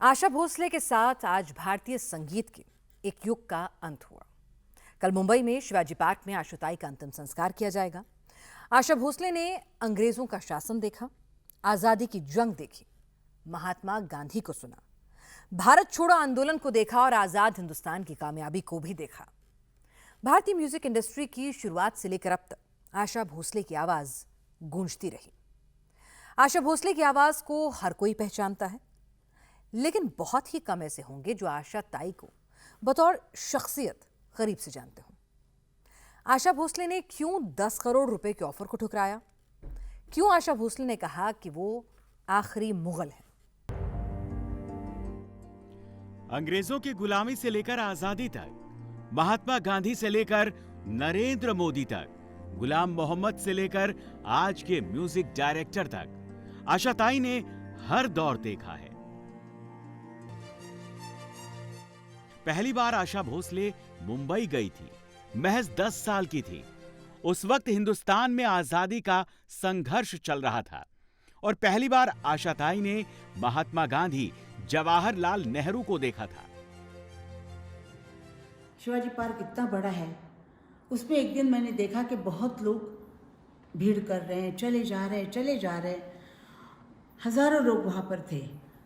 आशा भोसले के साथ आज भारतीय संगीत के एक युग का अंत हुआ। कल मुंबई में शिवाजी पार्क में आशाताई का अंतिम संस्कार किया जाएगा। आशा भोसले ने अंग्रेजों का शासन देखा, आजादी की जंग देखी, महात्मा गांधी को सुना, भारत छोड़ो आंदोलन को देखा और आजाद हिंदुस्तान की कामयाबी को भी देखा। भारतीय म्यूजिक इंडस्ट्री की शुरुआत से लेकर अब तक आशा भोसले की आवाज गूंजती रही। आशा भोसले की आवाज को हर कोई पहचानता है, लेकिन बहुत ही कम ऐसे होंगे जो आशा ताई को बतौर शख्सियत करीब से जानते हों। आशा भोसले ने क्यों 10 करोड़ रुपए के ऑफर को ठुकराया? क्यों आशा भोसले ने कहा कि वो आखिरी मुगल है? अंग्रेजों की गुलामी से लेकर आजादी तक, महात्मा गांधी से लेकर नरेंद्र मोदी तक, गुलाम मोहम्मद से लेकर आज के म्यूजिक डायरेक्टर तक, आशा ताई ने हर दौर देखा है। पहली बार आशा भोसले मुंबई गई थी, महज 10 साल की थी। उस वक्त हिंदुस्तान में आजादी का संघर्ष चल रहा था और पहली बार आशा ताई ने महात्मा गांधी, जवाहरलाल नेहरू को देखा था। शिवाजी पार्क इतना बड़ा है, उसमें एक दिन मैंने देखा कि बहुत लोग भीड़ कर रहे हैं, चले जा रहे हैं। हजारों लोग वहाँ पर थे।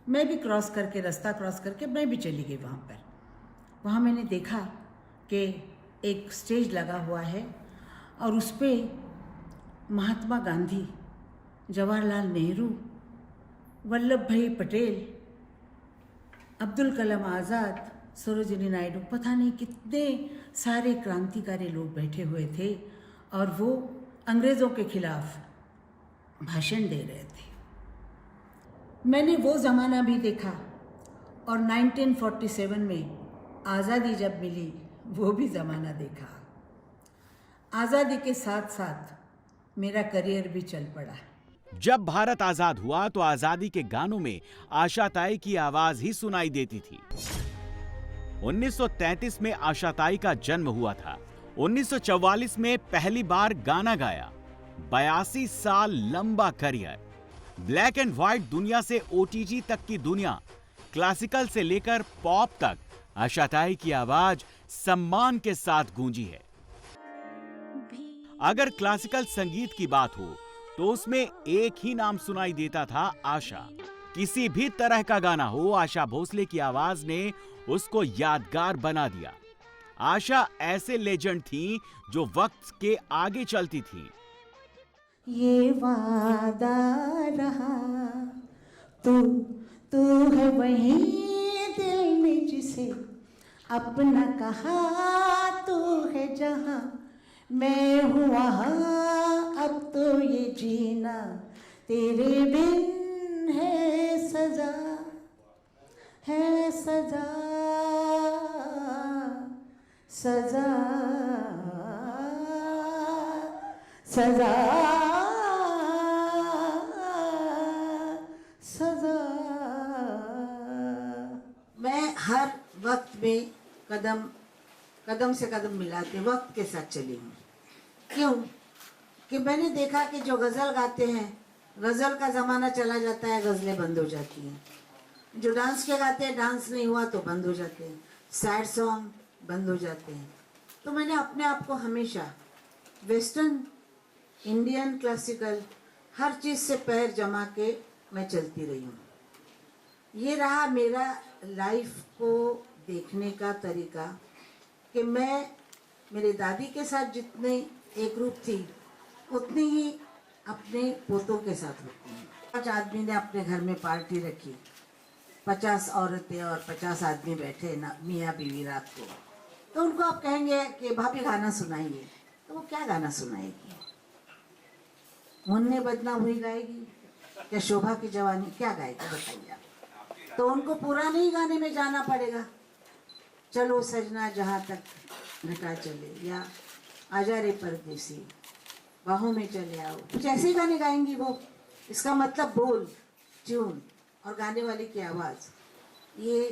मैं भी रास्ता क्रॉस करके मैं भी चली गई वहाँ पर। वहाँ मैंने देखा कि एक स्टेज लगा हुआ है और उस पर महात्मा गांधी, जवाहरलाल नेहरू, वल्लभ भाई पटेल, अब्दुल कलाम आज़ाद, सरोजिनी नायडू, पता नहीं कितने सारे क्रांतिकारी लोग बैठे हुए थे और वो अंग्रेज़ों के खिलाफ भाषण दे रहे थे। मैंने वो ज़माना भी देखा और 1947 में आज़ादी जब मिली वो भी ज़माना देखा। आज़ादी के साथ साथ मेरा करियर भी चल पड़ा। जब भारत आजाद हुआ तो आजादी के गानों में आशा ताई की आवाज ही सुनाई देती थी। 1933 में आशा ताई का जन्म हुआ था। 1944 में पहली बार गाना गाया। 82 साल लंबा करियर। ब्लैक एंड व्हाइट दुनिया से ओटीटी तक की दुनिया, क्लासिकल से लेकर पॉप तक, आशा ताई की आवाज सम्मान के साथ गूंजी है। अगर क्लासिकल संगीत की बात हो तो उसमें एक ही नाम सुनाई देता था, आशा। किसी भी तरह का गाना हो, आशा भोसले की आवाज ने उसको यादगार बना दिया। आशा ऐसे लेजेंड थी जो वक्त के आगे चलती थी। ये वादा रहा तू है वही दिल में जिसे अपना कहा, तू है जहां मैं हूँ वहां, अब तो ये जीना तेरे बिन है सजा, है सजा, सजा, सजा, सजा। मैं हर वक्त में कदम से कदम मिलाते वक्त के साथ चली हूँ। क्यों? कि मैंने देखा कि जो गज़ल गाते हैं, गज़ल का ज़माना चला जाता है, गज़लें बंद हो जाती हैं। जो डांस के गाते हैं, डांस नहीं हुआ तो बंद हो जाते हैं। सैड सॉन्ग बंद हो जाते हैं। तो मैंने अपने आप को हमेशा वेस्टर्न, इंडियन, क्लासिकल, हर चीज़ से पैर जमा के मैं चलती रही हूँ। ये रहा मेरा लाइफ को देखने का तरीका कि मैं मेरे दादी के साथ जितने एक रूप थी उतनी ही अपने पोतों के साथ होती हूँ। 5 आदमी ने अपने घर में पार्टी रखी, 50 औरतें और 50 आदमी बैठे ना, मियाँ बीवी रात को। तो उनको आप कहेंगे कि भाभी गाना सुनाइए, तो वो क्या गाना सुनाएगी? मुन्ने बदना हुई गाएगी या शोभा की जवानी? क्या गाएगी बताइए आप? तो उनको पुराने ही गाने में जाना पड़ेगा। चलो सजना जहाँ तक घटा चले, या आजा रे परदेसी, बाहों में चले आओ, कुछ ऐसे गाने गाएंगी वो। इसका मतलब बोल, ट्यून और गाने वाले की आवाज, ये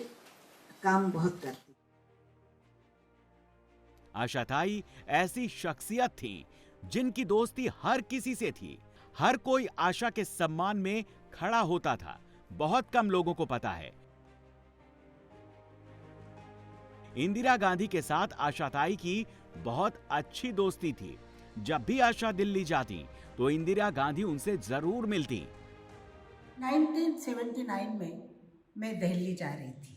काम बहुत करती। आशा ताई ऐसी शख्सियत थी जिनकी दोस्ती हर किसी से थी। हर कोई आशा के सम्मान में खड़ा होता था। बहुत कम लोगों को पता है इंदिरा गांधी के साथ आशाताई की बहुत अच्छी दोस्ती थी। जब भी आशा दिल्ली जाती तो इंदिरा गांधी उनसे जरूर मिलती। 1979 में मैं दिल्ली जा रही थी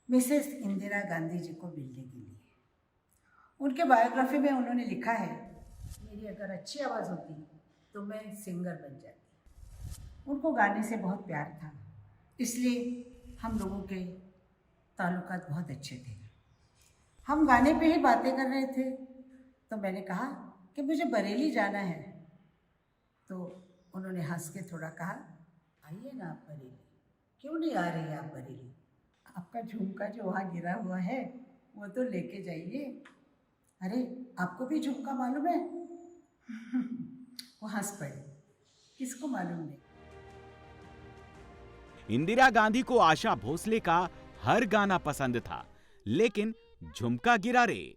मिसेस इंदिरा गांधी जी को मिलने के लिए। उनके बायोग्राफी में उन्होंने लिखा है, मेरी अगर अच्छी आवाज़ होती तो मैं सिंगर बन जाती। उनको गाने से बहुत प्यार था, इसलिए हम लोगों के ताल्लुकात बहुत अच्छे थे। हम गाने पे ही बातें कर रहे थे तो मैंने कहा कि मुझे बरेली जाना है। तो उन्होंने हंस के थोड़ा कहा, आइए ना आप बरेली। क्यों नहीं आ रही आप बरेली? आपका झुमका जो वहाँ गिरा हुआ है वो तो लेके जाइए। अरे आपको भी झुमका मालूम है? वो हंस पड़े, किसको मालूम नहीं। इंदिरा गांधी को आशा भोसले का हर गाना पसंद था, लेकिन झुमका गिरा रे,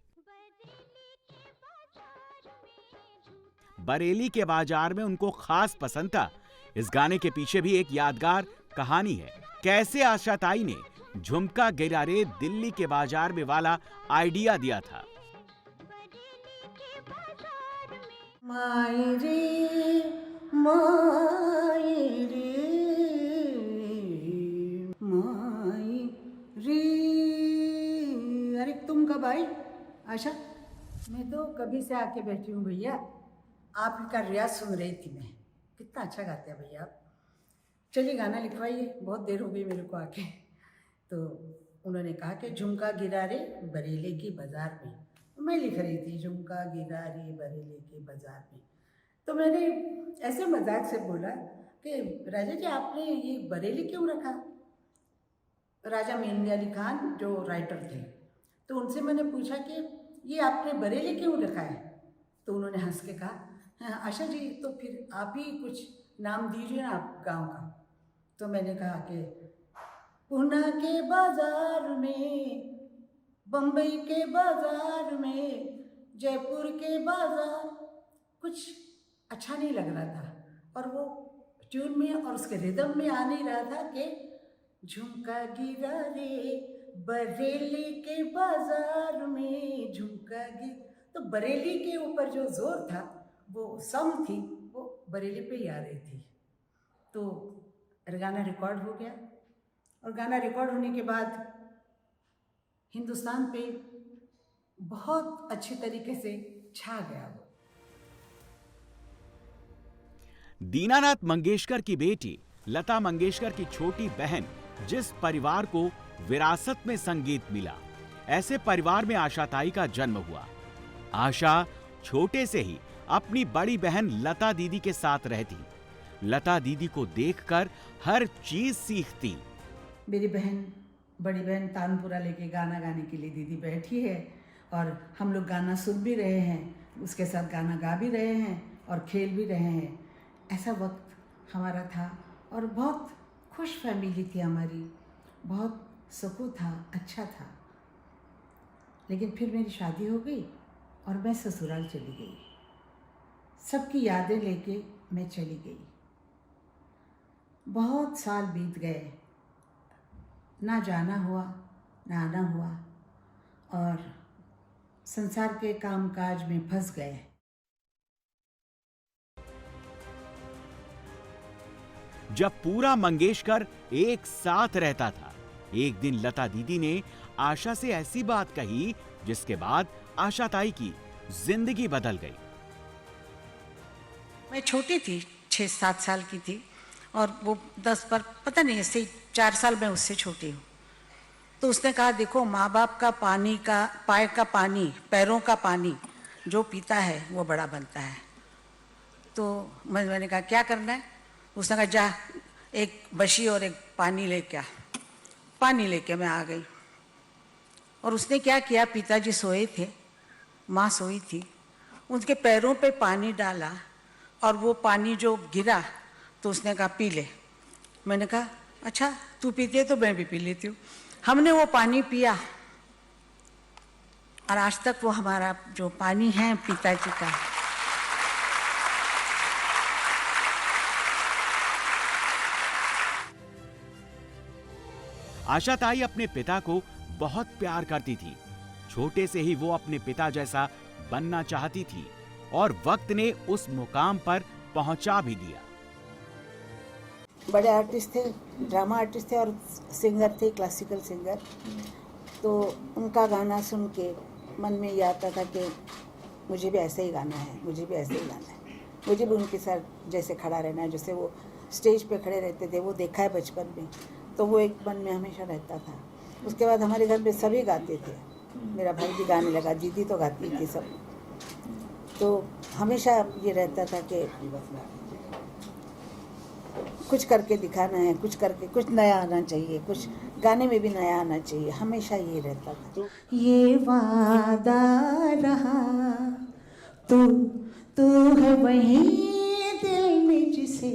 बरेली के बाजार में उनको खास पसंद था। इस गाने के पीछे भी एक यादगार कहानी है। कैसे आशाताई ने झुमका गिरा रे दिल्ली के बाजार में वाला आइडिया दिया था। माई रे माई रे माई रे, अरे तुम कब आई आशा? मैं तो कभी से आके बैठी हूँ भैया, आपका रियाज सुन रही थी मैं। कितना अच्छा गाते हैं भैया आप। चलिए गाना लिखवाइए, बहुत देर हो गई मेरे को आके। तो उन्होंने कहा कि झुमका गिरा रे बरेली की बाजार में। मैं लिख रही थी झुमका गिरा रे बरेली के बाजार में। तो मैंने ऐसे मजाक से बोला कि राजा जी आपने ये बरेली क्यों रखा? राजा मेहंदी अली खान जो राइटर थे, तो उनसे मैंने पूछा कि ये आपने बरेली क्यों रखा है? तो उन्होंने हंस के कहा, हाँ आशा जी तो फिर आप ही कुछ नाम दीजिए ना आप गाँव का। तो मैंने कहा कि पूना के बाजार में, बम्बई के बाजार में, जयपुर के बाजार। कुछ अच्छा नहीं लग रहा था और वो ट्यून में और उसके रिदम में आ नहीं रहा था कि झुमका गिरा रे बरेली के बाजार में, झुमका गिर। तो बरेली के ऊपर जो जोर था, वो सम थी, वो बरेली पे ही आ रही थी। तो गाना रिकॉर्ड हो गया और गाना रिकॉर्ड होने के बाद हिंदुस्तान पे बहुत अच्छी तरीके से छा गया वो। दीनानाथ मंगेशकर की बेटी लता मंगेशकर की छोटी बहन जिस परिवार को विरासत में संगीत मिला, ऐसे परिवार में आशाताई का जन्म हुआ। आशा छोटे से ही अपनी बड़ी बहन लता दीदी के साथ रहती। लता दीदी को देखकर हर चीज सीखती। मेरी बहन, बड़ी बहन तानपुरा लेके गाना गाने के लिए दीदी बैठी है और हम लोग गाना सुन भी रहे हैं, उसके साथ गाना गा भी रहे हैं और खेल भी रहे हैं। ऐसा वक्त हमारा था और बहुत खुश फैमिली थी हमारी, बहुत सुकून था, अच्छा था। लेकिन फिर मेरी शादी हो गई और मैं ससुराल चली गई। सबकी यादें लेके मैं चली गई। बहुत साल बीत गए, ना जाना हुआ ना आना हुआ और संसार के कामकाज में फंस गए। जब पूरा मंगेशकर एक साथ रहता था, एक दिन लता दीदी ने आशा से ऐसी बात कही जिसके बाद आशाताई की जिंदगी बदल गई। मैं छोटी थी, 6-7 साल की थी और वो 10 पर पता नहीं, ऐसे 4 साल मैं उससे छोटी हूँ। तो उसने कहा, देखो माँ बाप का पानी का, पाए का पानी, पैरों का पानी जो पीता है वो बड़ा बनता है। तो मैंने कहा क्या करना है? उसने कहा जा एक बशी और एक पानी लेके आ। पानी लेके मैं आ गई और उसने क्या किया, पिताजी सोए थे, माँ सोई थी, उनके पैरों पे पानी डाला और वो पानी जो गिरा तो उसने कहा पी ले। मैंने कहा अच्छा तू पीती है तो मैं भी पी लेती हूँ। हमने वो पानी पिया और आज तक वो हमारा जो पानी है पिताजी का। आशाताई अपने पिता को बहुत प्यार करती थी। छोटे से ही वो अपने पिता जैसा बनना चाहती थी और वक्त ने उस मुकाम पर पहुंचा भी दिया। बड़े आर्टिस्ट थे, ड्रामा आर्टिस्ट थे और सिंगर थे, क्लासिकल सिंगर। तो उनका गाना सुन के मन में ये आता था कि मुझे भी ऐसे ही गाना है, मुझे भी ऐसे ही गाना है, मुझे भी उनके साथ जैसे खड़ा रहना है, जैसे वो स्टेज पे खड़े रहते थे, वो देखा है बचपन में, तो वो एक मन में हमेशा रहता था। उसके बाद हमारे घर में सभी गाते थे, मेरा भाई भी गाने लगा, दीदी तो गाती थी सब। तो हमेशा ये रहता था कि कुछ करके दिखाना है, कुछ करके कुछ नया आना चाहिए, कुछ गाने में भी नया आना चाहिए, हमेशा ये रहता था। ये वादा रहा तू है वही दिल में जिसे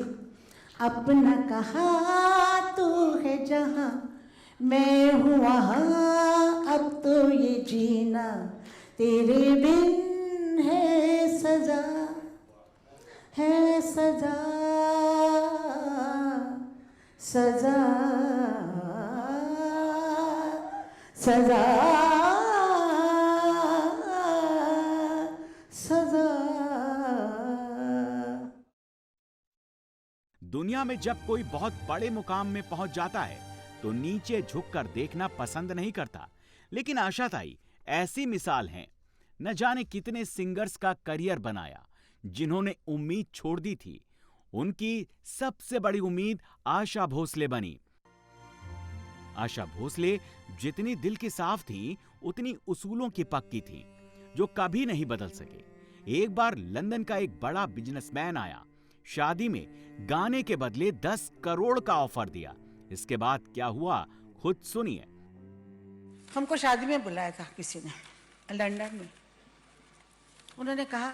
अपना कहा, तू है जहाँ मैं हूँ वहाँ, अब तो ये जीना तेरे बिन है सजा, है सजा, सजा, सजा, सजा। दुनिया में जब कोई बहुत बड़े मुकाम में पहुंच जाता है तो नीचे झुककर देखना पसंद नहीं करता, लेकिन आशाताई ऐसी मिसाल हैं। न जाने कितने सिंगर्स का करियर बनाया जिन्होंने उम्मीद छोड़ दी थी। उनकी सबसे बड़ी उम्मीद आशा भोसले बनी। आशा भोसले जितनी दिल की साफ थी, उतनी उसूलों की पक्की थी, जो कभी नहीं बदल सके। एक बार लंदन का एक बड़ा बिजनेसमैन आया, शादी में गाने के बदले 10 करोड़ का ऑफर दिया। इसके बाद क्या हुआ, खुद सुनिए। हमको शादी में बुलाया था किसी ने लंदन में। उन्होंने कहा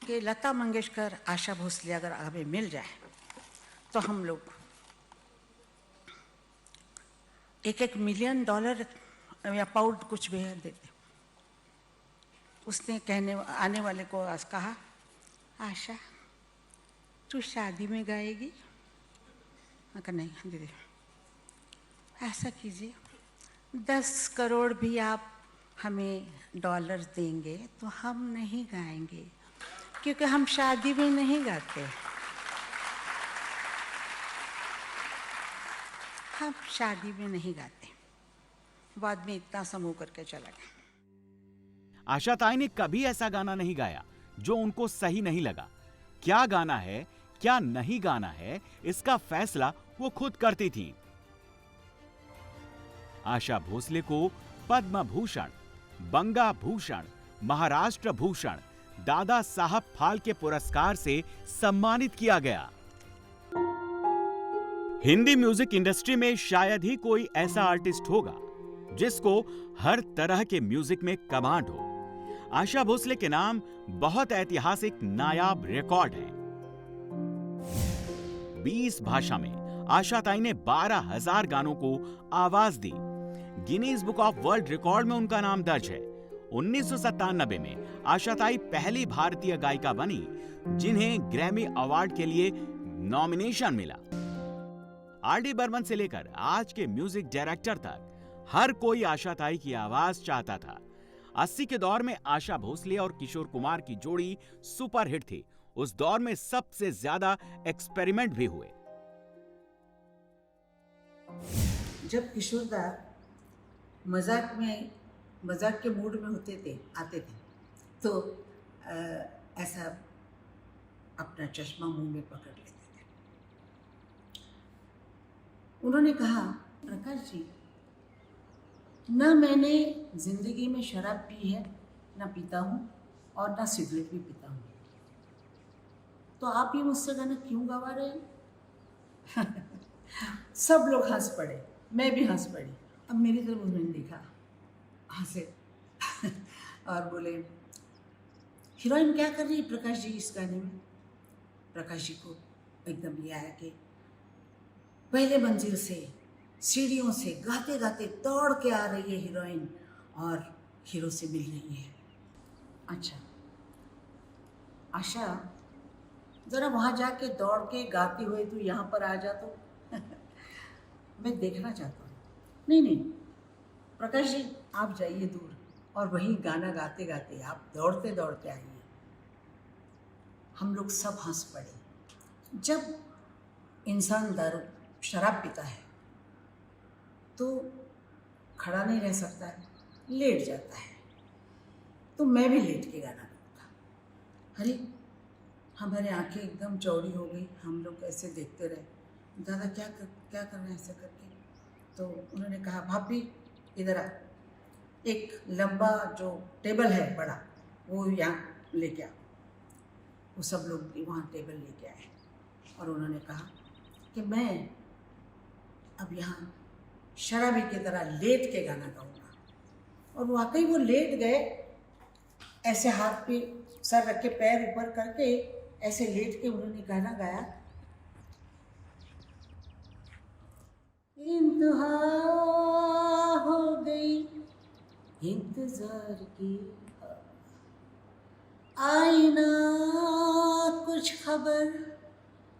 कि लता मंगेशकर, आशा भोसले अगर हमें मिल जाए तो हम लोग $1 मिलियन या पाउंड कुछ भी है देते। उसने आने वाले को कहा, आशा तू शादी में गाएगी? मैं कहा नहीं दीदी, ऐसा कीजिए 10 करोड़ भी आप हमें डॉलर्स देंगे तो हम नहीं गाएंगे, क्योंकि हम शादी में नहीं गाते, हम शादी में नहीं गाते। बाद में इतना समूह करके चला गया। आशाताई ने कभी ऐसा गाना नहीं गाया जो उनको सही नहीं लगा। क्या गाना है, क्या नहीं गाना है, इसका फैसला वो खुद करती थी। आशा भोसले को पद्म भूषण, बंगा भूषण, महाराष्ट्र भूषण, दादा साहब फाल्के पुरस्कार से सम्मानित किया गया। हिंदी म्यूजिक इंडस्ट्री में शायद ही कोई ऐसा आर्टिस्ट होगा जिसको हर तरह के म्यूजिक में कमांड हो। आशा भोसले के नाम बहुत ऐतिहासिक नायाब रिकॉर्ड है। 20 भाषा में आशाताई ने 12,000 गानों को आवाज दी। Guinness book of world record में उनका नाम दर्ज है। 1997 में आशाताई पहली भारतीय गायिका बनी जिन्हें ग्रैमी अवार्ड के लिए नॉमिनेशन मिला। आर.डी. बर्मन से लेकर आज के म्यूजिक डायरेक्टर तक हर कोई आशाताई की आवाज चाहता था। 80 के दौर में आशा भोसले और किशोर कुमार की जोड़ी सुपरहिट थी। उस दौर में सबसे ज्यादा एक्सपेरिमेंट भी हुए। जब किशोर दा मजाक के मूड में आते थे तो ऐसा अपना चश्मा मुंह में पकड़ लेते थे। उन्होंने कहा, प्रकाश जी, न मैंने जिंदगी में शराब पी है, न पीता हूँ और न सिगरेट भी पीता हूँ, तो आप ये मुझसे गाना क्यों गवा रहे हैं? सब लोग हंस पड़े, मैं भी हंस पड़ी। अब मेरी तरफ उन्होंने देखा, हंसे और बोले, हीरोइन क्या कर रही है प्रकाश जी इस गाने में? प्रकाश जी को एकदम ये आया कि पहले मंजिल से सीढ़ियों से गाते गाते दौड़ के आ रही है हीरोइन और हीरो से मिल रही है। अच्छा आशा, जरा वहाँ जाके दौड़ के गाते हुए तू यहाँ पर आ जा तो मैं देखना चाहता हूँ। नहीं, प्रकाश जी आप जाइए दूर और वहीं गाना गाते गाते आप दौड़ते दौड़ते आइए। हम लोग सब हंस पड़े। जब इंसान दारू शराब पीता है तो खड़ा नहीं रह सकता है, लेट जाता है। तो मैं भी लेट के गाना गाऊंगा। अरे हमारी आंखें एकदम चौड़ी हो गई, हम लोग ऐसे देखते रहे, दादा क्या कर रहे हैं ऐसे करके। तो उन्होंने कहा भाभी इधर आ, एक लंबा जो टेबल है बड़ा वो यहाँ लेके आ। वो सब लोग वहाँ टेबल लेके आए और उन्होंने कहा कि मैं अब यहाँ शराबी की तरह लेट के गाना गाऊंगा। और वाकई वो लेट गए, ऐसे हाथ पे सर रख के पैर ऊपर करके ऐसे लेट के उन्होंने गाना गाया। इंतहा हो गई इंतजार की, आई ना कुछ खबर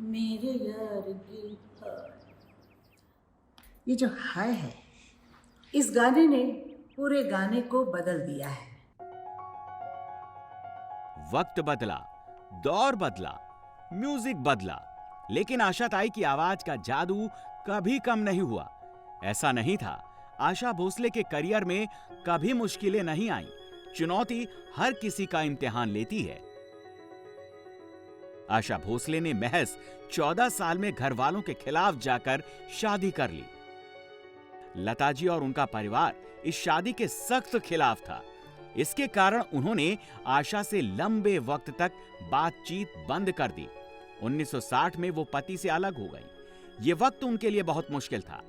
मेरे यार की। ये जो हाय है, इस गाने ने पूरे गाने को बदल दिया है। वक्त बदला, दौर बदला, म्यूजिक बदला, लेकिन आशा ताई की आवाज का जादू कभी कम नहीं हुआ। ऐसा नहीं था, आशा भोसले के करियर में कभी मुश्किलें नहीं आईं। चुनौती हर किसी का इम्तिहान लेती है। आशा भोसले ने महज 14 साल में घर वालों के खिलाफ जाकर शादी कर ली। लता जी और उनका परिवार इस शादी के सख्त खिलाफ था। इसके कारण उन्होंने आशा से लंबे वक्त तक बातचीत बंद कर दी। 1960 में वो पति से अलग हो गई। ये वक्त उनके लिए बहुत मुश्किल था।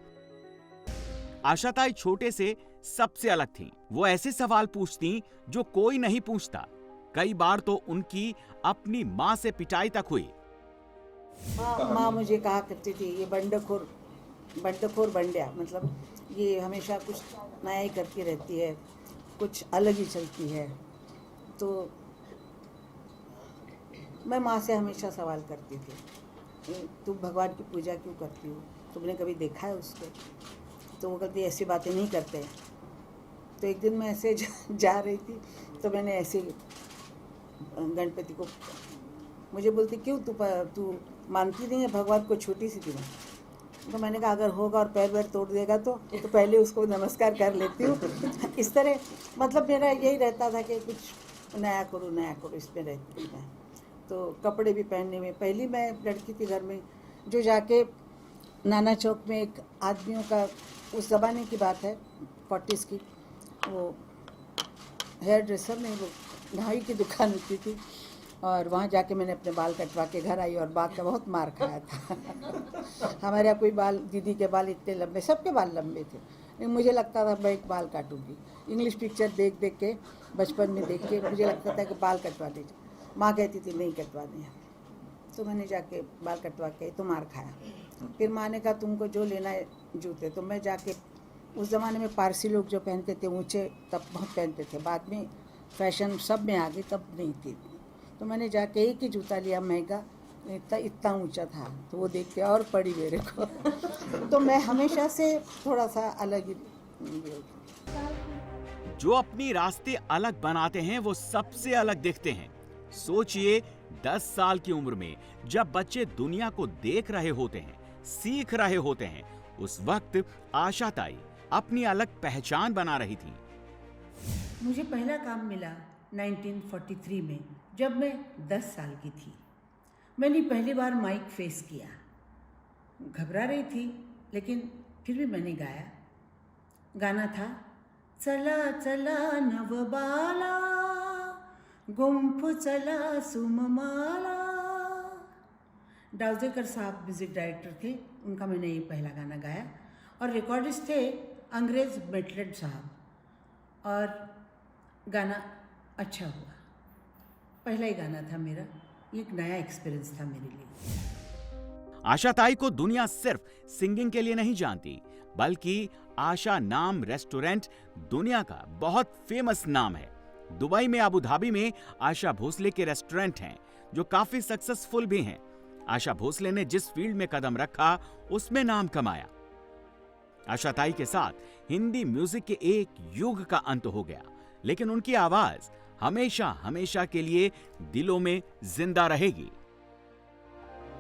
आशा ताई छोटे से सबसे अलग थीं। वो ऐसे सवाल पूछती जो कोई नहीं पूछता। कई बार तो उनकी अपनी माँ से पिटाई तक हुई। माँ मुझे कहा करती थी ये बंडखोर बंड्या, मतलब ये हमेशा कुछ नया ही करती रहती है, कुछ अलग ही चलती है। तो मैं माँ से हमेशा सवाल करती थी, तुम भगवान की पूजा क्यों करती हो, तुमने कभी देखा है उसको? तो वो कहती ऐसी बातें नहीं करते। तो एक दिन मैं ऐसे जा रही थी तो मैंने ऐसे गणपति को, मुझे बोलती क्यों तू मानती नहीं है भगवान को, छोटी सी थी मैं। तो मैंने कहा अगर होगा और पैर वैर तोड़ देगा तो पहले उसको नमस्कार कर लेती हूँ। इस तरह मतलब मेरा यही रहता था कि कुछ नया करो इसमें रहती थी मैं। तो कपड़े भी पहनने में, पहली मैं लड़की थी घर में जो जाके नाना चौक में एक आदमियों का, उस ज़माने की बात है 40s की, वो हेयर ड्रेसर में वो नाई की दुकान होती थी और वहाँ जाके मैंने अपने बाल कटवा के घर आई और बाल का बहुत मार खाया था। हमारे यहाँ कोई बाल, दीदी के बाल इतने लंबे, सबके बाल लंबे थे, मुझे लगता था मैं एक बाल काटूंगी। इंग्लिश पिक्चर देख देख के बचपन में देख के मुझे लगता था कि बाल कटवा लीजिए। माँ कहती थी नहीं कटवाने हैं, तो मैंने जाके बाल कटवा के तो मार खाया। फिर माँ ने कहा तुमको जो लेना है जूते, तो मैं जाके, उस ज़माने में पारसी लोग जो पहनते थे ऊँचे तब बहुत पहनते थे, बाद में फैशन सब में आ गई, तब नहीं थी। तो मैंने जाके एक ही जूता लिया महंगा, इतना ऊंचा था, तो वो देख के और पड़ी मेरे को। तो मैं हमेशा से थोड़ा सा अलग ही। जो अपनी रास्ते अलग बनाते हैं वो सबसे अलग दिखते हैं। सोचिए 10 साल की उम्र में जब बच्चे दुनिया को देख रहे होते हैं, सीख रहे होते हैं, उस वक्त आशा ताई अपनी अलग पहचान बना रही थी। मुझे पहला काम मिला 1943 में, जब मैं 10 साल की थी। मैंने पहली बार माइक फेस किया, घबरा रही थी लेकिन फिर भी मैंने गाया। गाना था चला चला नवबाला, गुम्फ चला सुममाला। डाउजेकर साहब म्यूजिक डायरेक्टर थे, उनका मैंने ये पहला गाना गाया और रिकॉर्डिस्ट थे अंग्रेज मेटलेट साहब, और गाना अच्छा हुआ। पहला ही गाना था मेरा, एक नया एक्सपीरियंस था मेरे लिए। आशा ताई को दुनिया सिर्फ सिंगिंग के लिए नहीं जानती, बल्कि आशा नाम रेस्टोरेंट दुनिया का बहुत फेमस नाम है। दुबई में, अबू धाबी में आशा भोसले के रेस्टोरेंट हैं जो काफी सक्सेसफुल भी हैं। आशा भोसले ने जिस फील्ड में कदम रखा उसमें नाम कमाया। आशा ताई के साथ हिंदी म्यूजिक के एक युग का अंत हो गया, लेकिन उनकी आवाज हमेशा हमेशा के लिए दिलों में जिंदा रहेगी।